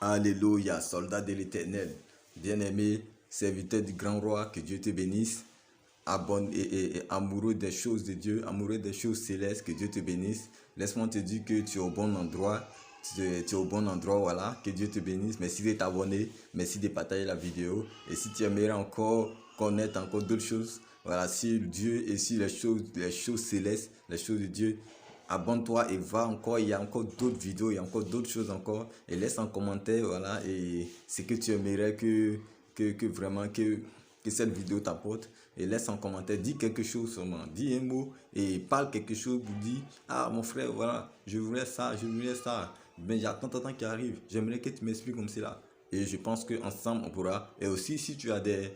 Alléluia, soldat de l'Éternel, bien-aimé, serviteur du grand roi, que Dieu te bénisse, et amoureux des choses de Dieu, amoureux des choses célestes, que Dieu te bénisse. Laisse-moi te dire que tu es au bon endroit, tu es au bon endroit, voilà, que Dieu te bénisse. Merci de t'abonner, merci de partager la vidéo. Et si tu aimerais encore connaître encore d'autres choses, voilà, sur Dieu et sur les choses célestes, les choses de Dieu, abonne-toi et va encore, il y a encore d'autres vidéos, il y a encore d'autres choses encore, et laisse en commentaire, voilà, et ce que tu aimerais que vraiment que cette vidéo t'apporte, et laisse en commentaire, dis quelque chose seulement, dis un mot et parle quelque chose pour dire, ah mon frère, voilà, je voulais ça, mais j'attends ton temps qui arrive, j'aimerais que tu m'expliques comme cela. Et je pense qu'ensemble, on pourra. Et aussi, si tu as des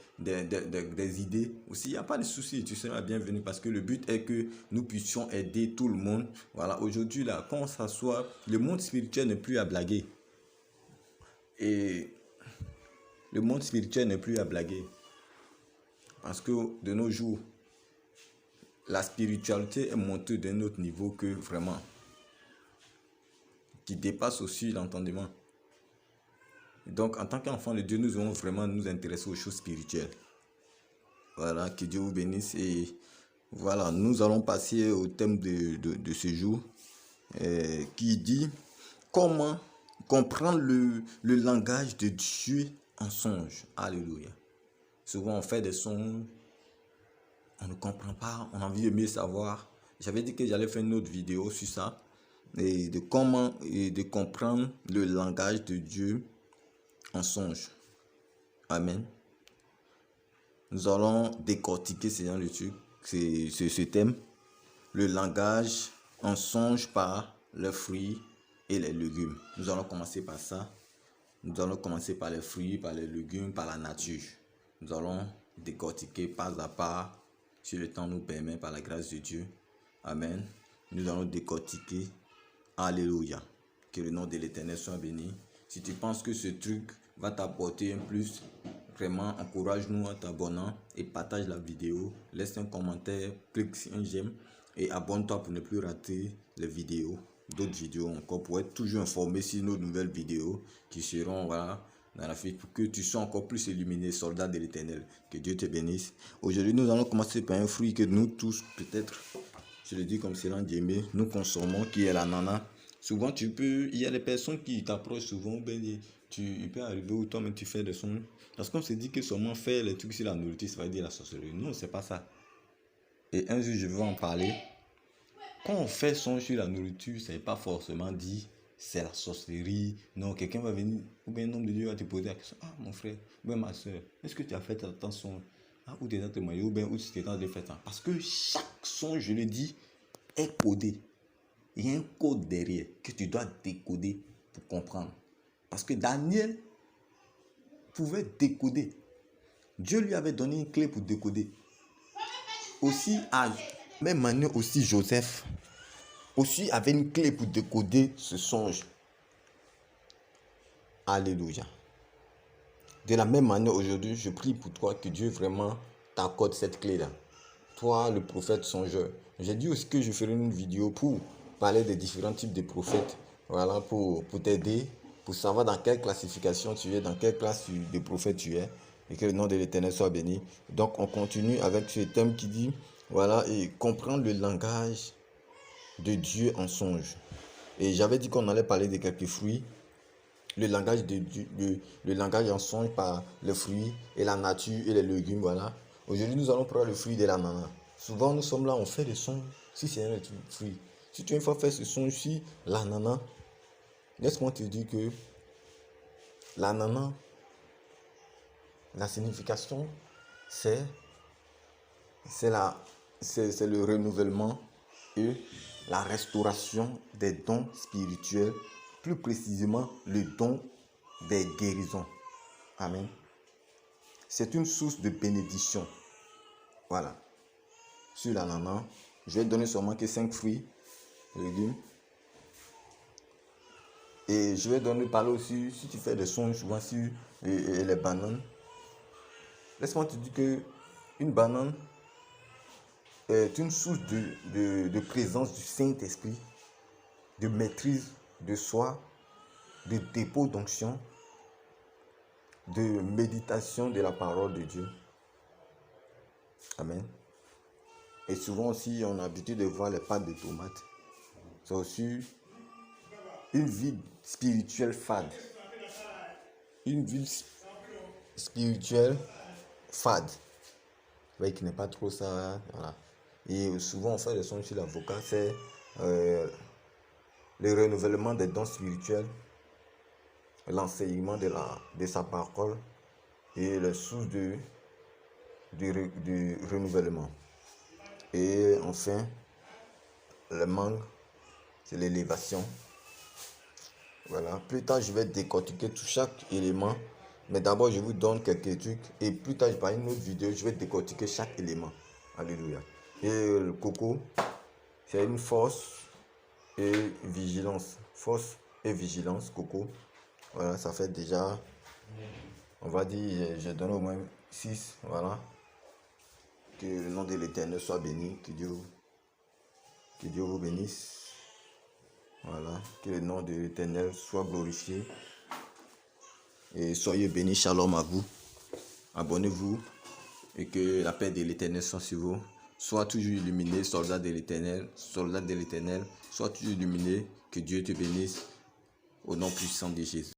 idées, aussi, il n'y a pas de souci. Tu seras bienvenu parce que le but est que nous puissions aider tout le monde. Voilà, aujourd'hui, là, quand on s'assoit, le monde spirituel n'est plus à blaguer. Et le monde spirituel n'est plus à blaguer. Parce que de nos jours, la spiritualité est montée d'un autre niveau que vraiment, qui dépasse aussi l'entendement. Donc, en tant qu'enfant de Dieu, nous devons vraiment nous intéresser aux choses spirituelles. Voilà, que Dieu vous bénisse. Et voilà, nous allons passer au thème de ce jour qui dit comment comprendre le langage de Dieu en songe. Alléluia. Souvent, on fait des songes, on ne comprend pas, on a envie de mieux savoir. J'avais dit que j'allais faire une autre vidéo sur ça et de comment et de comprendre le langage de Dieu en songe. Amen. Nous allons décortiquer ce thème. Le langage en songe par les fruits et les légumes. Nous allons commencer par ça. Nous allons commencer par les fruits, par les légumes, par la nature. Nous allons décortiquer pas à pas, si le temps nous permet, par la grâce de Dieu. Amen. Nous allons décortiquer. Alléluia. Que le nom de l'Éternel soit béni. Si tu penses que ce truc va t'apporter un plus, vraiment encourage-nous en t'abonnant et partage la vidéo. Laisse un commentaire, clique sur un j'aime et abonne-toi pour ne plus rater les vidéos, d'autres vidéos encore, pour être toujours informé sur nos nouvelles vidéos qui seront, voilà, dans la suite, pour que tu sois encore plus illuminé, soldat de l'Éternel. Que Dieu te bénisse. Aujourd'hui, nous allons commencer par un fruit que nous tous, peut-être, je le dis comme cela, nous consommons, qui est l'ananas. Souvent, il y a des personnes qui t'approchent souvent, ben, il peut arriver où toi-même tu fais des sons. Parce qu'on se dit que seulement faire les trucs sur la nourriture, ça va dire la sorcellerie. Non, c'est pas ça. Et un jour, je vais en parler. Quand on fait son sur la nourriture, ça n'est pas forcément dit c'est la sorcellerie. Non, quelqu'un va venir, ou bien un homme de Dieu va te poser la question. Ah, mon frère, ou bien ma soeur, est-ce que tu as fait attention? Ah, ou tu es dans tes maillots, ou bien où tu es dans de faire ça. Parce que chaque son, je le dis, est codé. Il y a un code derrière que tu dois décoder pour comprendre. Parce que Daniel pouvait décoder. Dieu lui avait donné une clé pour décoder. Aussi, à même manière aussi, Joseph aussi avait une clé pour décoder ce songe. Alléluia. De la même manière, aujourd'hui, je prie pour toi que Dieu vraiment t'accorde cette clé-là. Toi, le prophète songeur. J'ai dit aussi que je ferai une vidéo pour parler des différents types de prophètes. Voilà, pour t'aider, pour savoir dans quelle classification tu es, dans quelle classe de prophète tu es. Et que le nom de l'Éternel soit béni. Donc, on continue avec ce thème qui dit, voilà, et comprendre le langage de Dieu en songe. Et j'avais dit qu'on allait parler de quelques fruits. Le langage de Dieu, le langage en songe par les fruits et la nature et les légumes, voilà. Aujourd'hui, nous allons prendre le fruit de l'ananas. Souvent, nous sommes là, on fait des songes. Si c'est un fruit, si tu as une fois fait ce songe sur l'ananas, laisse-moi te dire que l'ananas, la signification, c'est le renouvellement et la restauration des dons spirituels, plus précisément le don des guérisons. Amen. C'est une source de bénédiction. Voilà. Sur l'ananas, je vais donner seulement que 5 fruits, légumes. Et je vais parler aussi, si tu fais des songes souvent sur les bananes. Laisse-moi te dire que une banane est une source de présence du Saint-Esprit, de maîtrise de soi, de dépôt d'onction de méditation de la parole de Dieu. Amen. Et souvent aussi, on a l'habitude de voir les pâtes de tomates. C'est aussi une vie spirituelle fade. Une vie spirituelle fade. Oui, qui n'est pas trop ça. Voilà. Et souvent, on fait des sons sur l'avocat, c'est le renouvellement des dons spirituels, l'enseignement de sa parole et les sources du renouvellement. Et enfin, le manque, c'est l'élévation. Voilà. Plus tard, je vais décortiquer tout chaque élément. Mais d'abord, je vous donne quelques trucs. Et plus tard, par une autre vidéo, je vais décortiquer chaque élément. Alléluia. Et le coco, c'est une force et vigilance. Force et vigilance, coco. Voilà, ça fait déjà, on va dire, je donne au moins 6. Voilà. Que le nom de l'Éternel soit béni. Que Dieu vous bénisse. Voilà. Que le nom de l'Éternel soit glorifié. Et soyez bénis. Shalom à vous. Abonnez-vous. Et que la paix de l'Éternel soit sur vous. Sois toujours illuminé, soldat de l'Éternel. Soldat de l'Éternel. Sois toujours illuminé. Que Dieu te bénisse. Au nom puissant de Jésus.